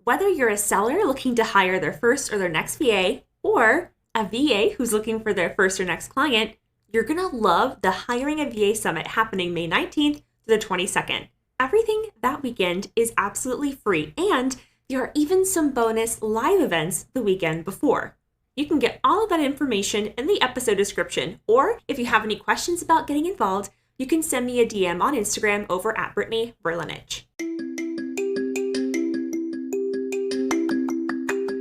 Whether you're a seller looking to hire their first or their next VA, or a VA who's looking for their first or next client, you're going to love the Hiring a VA Summit happening May 19th to the 22nd. Everything that weekend is absolutely free, and there are even some bonus live events the weekend before. You can get all of that information in the episode description, or if you have any questions about getting involved, you can send me a DM on Instagram over at Brittany Berlinich.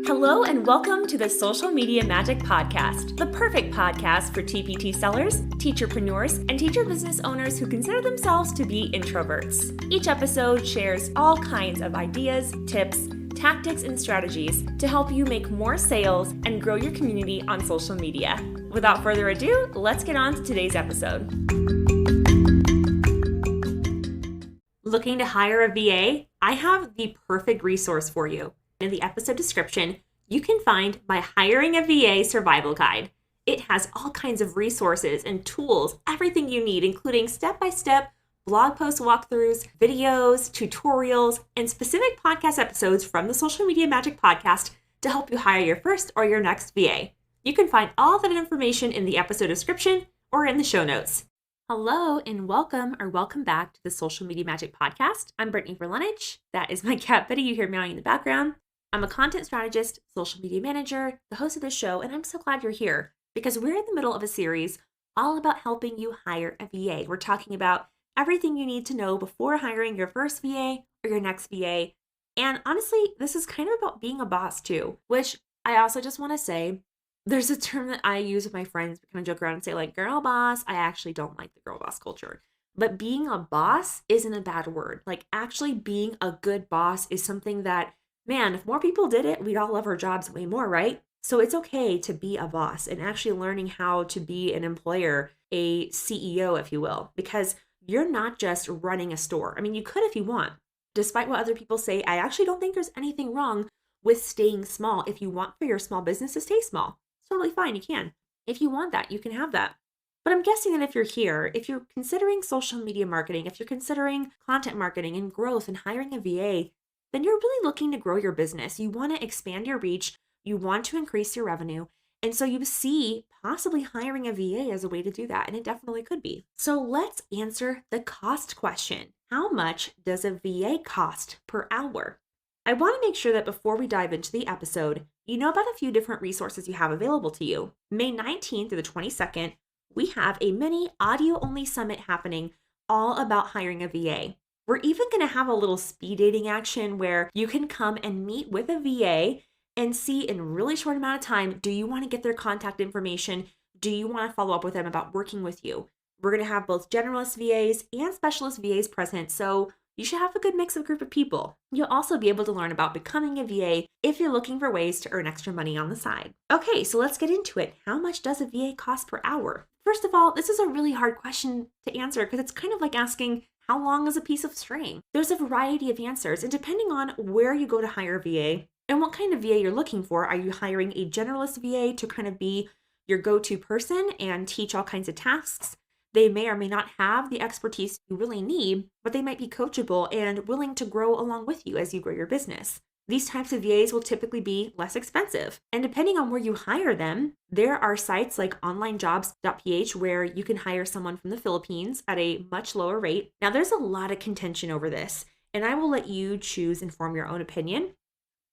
Hello and welcome to the Social Media Magic Podcast, the perfect podcast for TPT sellers, teacherpreneurs, and teacher business owners who consider themselves to be introverts. Each episode shares all kinds of ideas, tips, tactics, and strategies to help you make more sales and grow your community on social media. Without further ado, let's get on to today's episode. Looking to hire a VA? I have the perfect resource for you. In the episode description, you can find my Hiring a VA Survival Guide. It has all kinds of resources and tools, everything you need, including step-by-step blog post walkthroughs, videos, tutorials, and specific podcast episodes from the Social Media Magic Podcast to help you hire your first or your next VA. You can find all that information in the episode description or in the show notes. Hello and welcome back to the Social Media Magic Podcast. I'm Brittany Berlinich. That is my cat Betty you hear meowing in the background. I'm a content strategist, social media manager, the host of this show, and I'm so glad you're here because we're in the middle of a series all about helping you hire a VA. We're talking about everything you need to know before hiring your first VA or your next VA. And honestly, this is kind of about being a boss too, which I also just want to say, there's a term that I use with my friends. We kind of joke around and say like girl boss. I actually don't like the girl boss culture. But being a boss isn't a bad word. Like actually being a good boss is something that, man, if more people did it, we'd all love our jobs way more, right? So it's okay to be a boss and actually learning how to be an employer, a CEO, if you will, because you're not just running a store. I mean, you could if you want. Despite what other people say, I actually don't think there's anything wrong with staying small. If you want for your small business to stay small, it's totally fine. You can. If you want that, you can have that. But I'm guessing that if you're here, if you're considering social media marketing, if you're considering content marketing and growth and hiring a VA, then you're really looking to grow your business. You want to expand your reach. You want to increase your revenue. And so you see possibly hiring a VA as a way to do that. And it definitely could be. So let's answer the cost question. How much does a VA cost per hour? I want to make sure that before we dive into the episode, you know about a few different resources you have available to you. May 19th through the 22nd, we have a mini audio-only summit happening all about hiring a VA. We're even going to have a little speed dating action where you can come and meet with a VA and see in a really short amount of time, do you want to get their contact information? Do you want to follow up with them about working with you? We're going to have both generalist VAs and specialist VAs present, so you should have a good mix of group of people. You'll also be able to learn about becoming a VA if you're looking for ways to earn extra money on the side. Okay, so let's get into it. How much does a VA cost per hour? First of all, this is a really hard question to answer because it's kind of like asking, how long is a piece of string? There's a variety of answers, and depending on where you go to hire a VA and what kind of VA you're looking for, are you hiring a generalist VA to kind of be your go-to person and teach all kinds of tasks? They may or may not have the expertise you really need, but they might be coachable and willing to grow along with you as you grow your business. These types of VAs will typically be less expensive. And depending on where you hire them, there are sites like onlinejobs.ph where you can hire someone from the Philippines at a much lower rate. Now, there's a lot of contention over this, and I will let you choose and form your own opinion.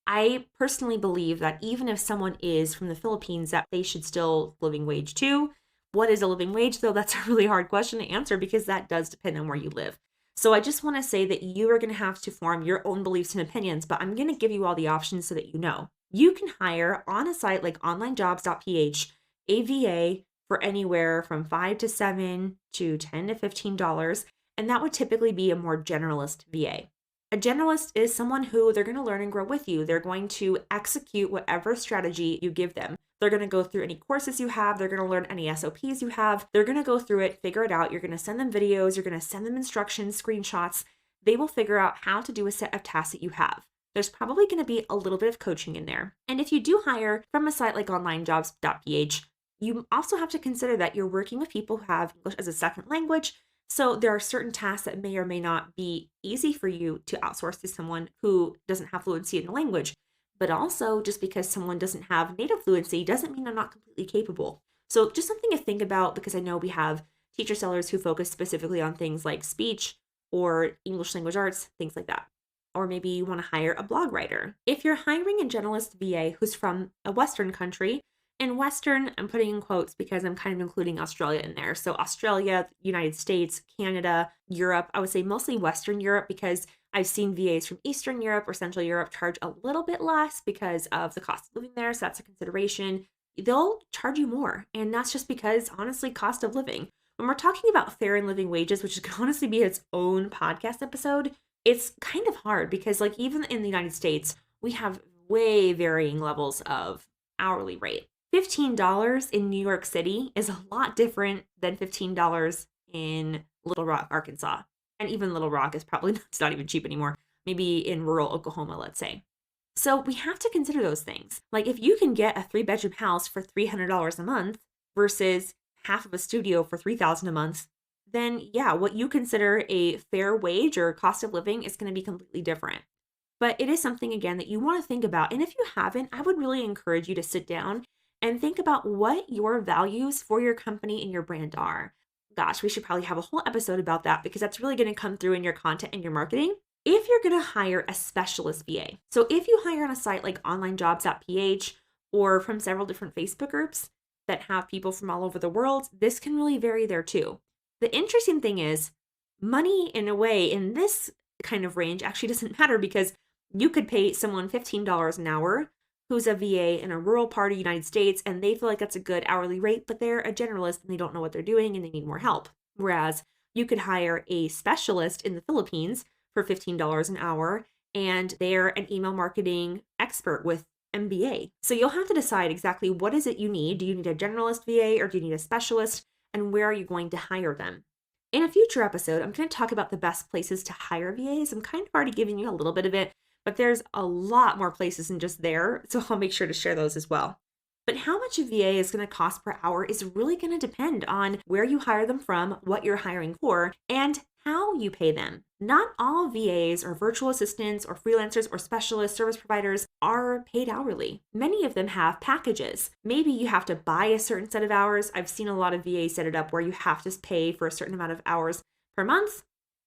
I personally believe that even if someone is from the Philippines, that they should still living wage too. What is a living wage, though? That's a really hard question to answer because that does depend on where you live. So I just want to say that you are going to have to form your own beliefs and opinions, but I'm going to give you all the options so that you know. You can hire on a site like onlinejobs.ph a VA for anywhere from $5 to $7 to $10 to $15, and that would typically be a more generalist VA. A generalist is someone who they're going to learn and grow with you. They're going to execute whatever strategy you give them. They're going to go through any courses you have. They're going to learn any SOPs you have. They're going to go through it, figure it out. You're going to send them videos. You're going to send them instructions, screenshots. They will figure out how to do a set of tasks that you have. There's probably going to be a little bit of coaching in there. And if you do hire from a site like onlinejobs.ph, you also have to consider that you're working with people who have English as a second language. So there are certain tasks that may or may not be easy for you to outsource to someone who doesn't have fluency in the language. But also, just because someone doesn't have native fluency doesn't mean they're not completely capable. So just something to think about, because I know we have teacher sellers who focus specifically on things like speech or English language arts, things like that. Or maybe you want to hire a blog writer. If you're hiring a generalist VA who's from a Western country, and Western, I'm putting in quotes because I'm kind of including Australia in there. So Australia, United States, Canada, Europe, I would say mostly Western Europe, because I've seen VAs from Eastern Europe or Central Europe charge a little bit less because of the cost of living there. So that's a consideration. They'll charge you more. And that's just because, honestly, cost of living. When we're talking about fair and living wages, which could honestly be its own podcast episode, it's kind of hard because, like, even in the United States, we have way varying levels of hourly rate. $15 in New York City is a lot different than $15 in Little Rock, Arkansas. And even Little Rock is probably it's not even cheap anymore. Maybe in rural Oklahoma, let's say. So we have to consider those things. Like if you can get a 3-bedroom house for $300 a month versus half of a studio for $3,000 a month, then yeah, what you consider a fair wage or cost of living is going to be completely different. But it is something, again, that you want to think about. And if you haven't, I would really encourage you to sit down and think about what your values for your company and your brand are. Gosh, we should probably have a whole episode about that because that's really going to come through in your content and your marketing. If you're going to hire a specialist VA, so if you hire on a site like onlinejobs.ph or from several different Facebook groups that have people from all over the world, this can really vary there too. The interesting thing is, money in a way in this kind of range actually doesn't matter because you could pay someone $15 an hour who's a VA in a rural part of the United States and they feel like that's a good hourly rate, but they're a generalist and they don't know what they're doing and they need more help. Whereas you could hire a specialist in the Philippines for $15 an hour and they're an email marketing expert with MBA. So you'll have to decide exactly what is it you need. Do you need a generalist VA or do you need a specialist? And where are you going to hire them? In a future episode, I'm going to talk about the best places to hire VAs. I'm kind of already giving you a little bit of it, but there's a lot more places than just there, so I'll make sure to share those as well. But how much a VA is going to cost per hour is really going to depend on where you hire them from, what you're hiring for, and how you pay them. Not all VAs or virtual assistants or freelancers or specialist service providers are paid hourly. Many of them have packages. Maybe you have to buy a certain set of hours. I've seen a lot of VAs set it up where you have to pay for a certain amount of hours per month.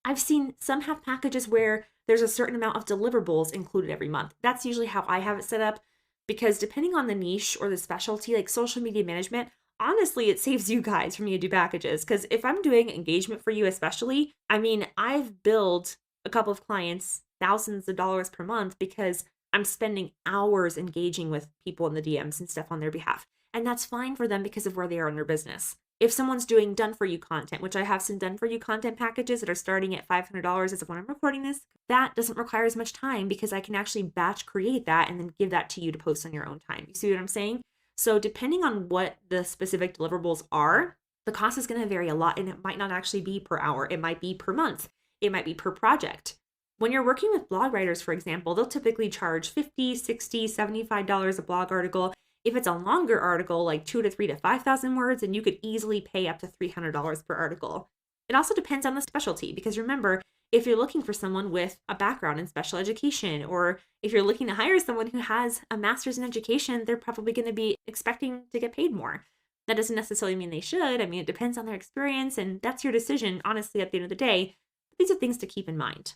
I've seen some have packages where there's a certain amount of deliverables included every month. That's usually how I have it set up because depending on the niche or the specialty, like social media management, honestly, it saves you guys from me to do packages. Because if I'm doing engagement for you, especially, I mean, I've billed a couple of clients thousands of dollars per month because I'm spending hours engaging with people in the DMs and stuff on their behalf. And that's fine for them because of where they are in their business. If someone's doing done for you content, which I have some done for you content packages that are starting at $500 as of when I'm recording this, that doesn't require as much time because I can actually batch create that and then give that to you to post on your own time. You see what I'm saying? So depending on what the specific deliverables are, the cost is going to vary a lot and it might not actually be per hour. It might be per month. It might be per project. When you're working with blog writers, for example, they'll typically charge $50, $60, $75 a blog article. If it's a longer article, like 2 to 3 to 5,000 words, then you could easily pay up to $300 per article. It also depends on the specialty because remember, if you're looking for someone with a background in special education, or if you're looking to hire someone who has a master's in education, they're probably going to be expecting to get paid more. That doesn't necessarily mean they should. I mean, it depends on their experience, and that's your decision, honestly, at the end of the day. But these are things to keep in mind.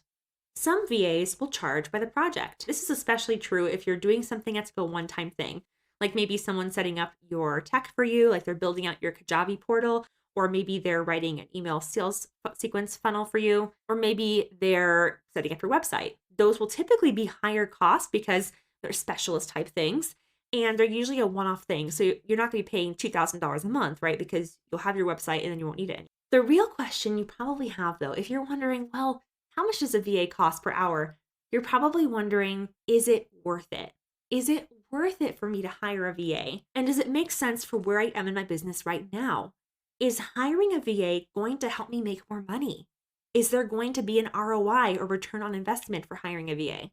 Some VAs will charge by the project. This is especially true if you're doing something that's a one-time thing. Like maybe someone's setting up your tech for you, like they're building out your Kajabi portal, or maybe they're writing an email sales sequence funnel for you, or maybe they're setting up your website. Those will typically be higher cost because they're specialist type things, and they're usually a one-off thing. So you're not going to be paying $2,000 a month, right? Because you'll have your website and then you won't need it. The real question you probably have, though, if you're wondering, well, how much does a VA cost per hour? You're probably wondering, is it worth it? Is it worth it for me to hire a VA? And does it make sense for where I am in my business right now? Is hiring a VA going to help me make more money? Is there going to be an ROI or return on investment for hiring a VA?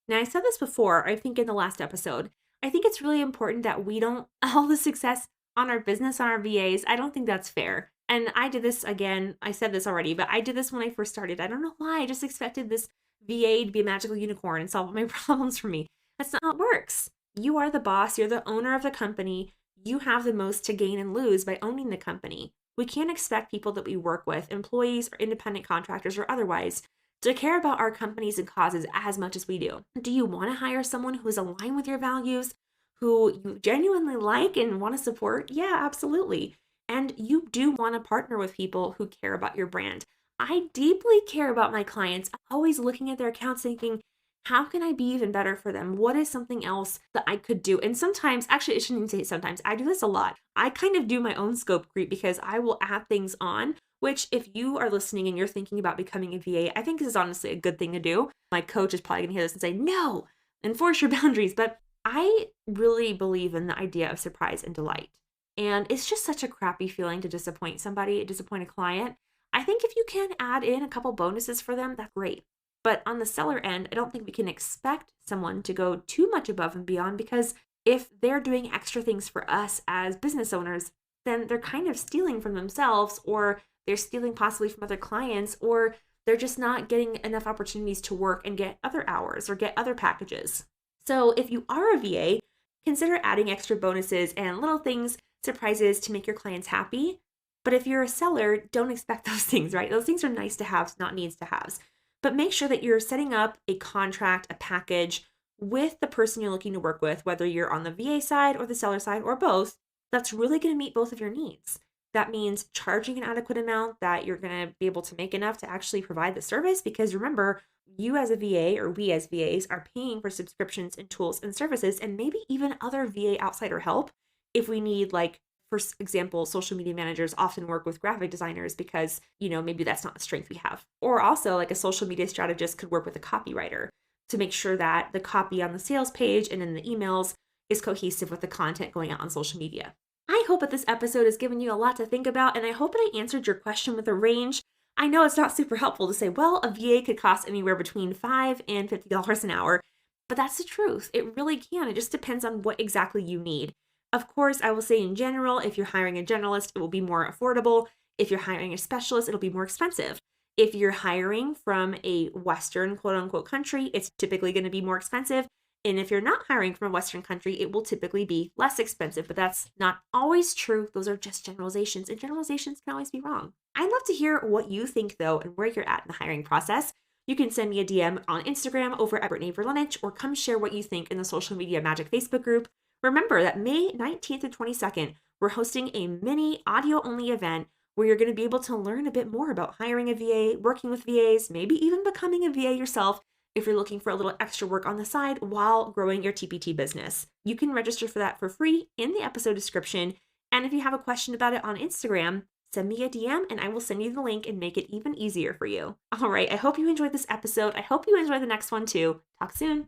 Now, I said this before, I think in the last episode, I think it's really important that we don't all the success on our business, on our VAs. I don't think that's fair. And I did this again. I said this already, but I did this when I first started. I don't know why. I just expected this VA to be a magical unicorn and solve all my problems for me. That's not how it works. You are the boss, you're the owner of the company. You have the most to gain and lose by owning the company. We can't expect people that we work with, employees or independent contractors or otherwise, to care about our companies and causes as much as we do. Do you want to hire someone who is aligned with your values, who you genuinely like and want to support? Yeah, absolutely. And you do want to partner with people who care about your brand. I deeply care about my clients. I'm always looking at their accounts thinking, how can I be even better for them? What is something else that I could do? And sometimes, actually, I shouldn't even say sometimes, I do this a lot. I kind of do my own scope creep because I will add things on, which if you are listening and you're thinking about becoming a VA, I think this is honestly a good thing to do. My coach is probably going to hear this and say, no, enforce your boundaries. But I really believe in the idea of surprise and delight. And it's just such a crappy feeling to disappoint somebody, disappoint a client. I think if you can add in a couple bonuses for them, that's great. But on the seller end, I don't think we can expect someone to go too much above and beyond, because if they're doing extra things for us as business owners, then they're kind of stealing from themselves, or they're stealing possibly from other clients, or they're just not getting enough opportunities to work and get other hours or get other packages. So if you are a VA, consider adding extra bonuses and little things, surprises to make your clients happy. But if you're a seller, don't expect those things, right? Those things are nice to have, not needs to haves. But make sure that you're setting up a contract, a package with the person you're looking to work with, whether you're on the VA side or the seller side or both, that's really going to meet both of your needs. That means charging an adequate amount that you're going to be able to make enough to actually provide the service. Because remember, you as a VA or we as VAs are paying for subscriptions and tools and services, and maybe even other VA outsider help if we need, like, for example, social media managers often work with graphic designers because, maybe that's not the strength we have. Or also, like, a social media strategist could work with a copywriter to make sure that the copy on the sales page and in the emails is cohesive with the content going out on social media. I hope that this episode has given you a lot to think about, and I hope that I answered your question with a range. I know it's not super helpful to say, well, a VA could cost anywhere between $5 and $50 an hour, but that's the truth. It really can. It just depends on what exactly you need. Of course, I will say in general, if you're hiring a generalist, it will be more affordable. If you're hiring a specialist, it'll be more expensive. If you're hiring from a Western quote unquote country, it's typically going to be more expensive. And if you're not hiring from a Western country, it will typically be less expensive, but that's not always true. Those are just generalizations, and generalizations can always be wrong. I'd love to hear what you think though, and where you're at in the hiring process. You can send me a DM on Instagram over at Brittany Verlinich, or come share what you think in the Social Media Magic Facebook group. Remember that May 19th and 22nd, we're hosting a mini audio-only event where you're going to be able to learn a bit more about hiring a VA, working with VAs, maybe even becoming a VA yourself if you're looking for a little extra work on the side while growing your TPT business. You can register for that for free in the episode description. And if you have a question about it on Instagram, send me a DM and I will send you the link and make it even easier for you. All right, I hope you enjoyed this episode. I hope you enjoy the next one too. Talk soon.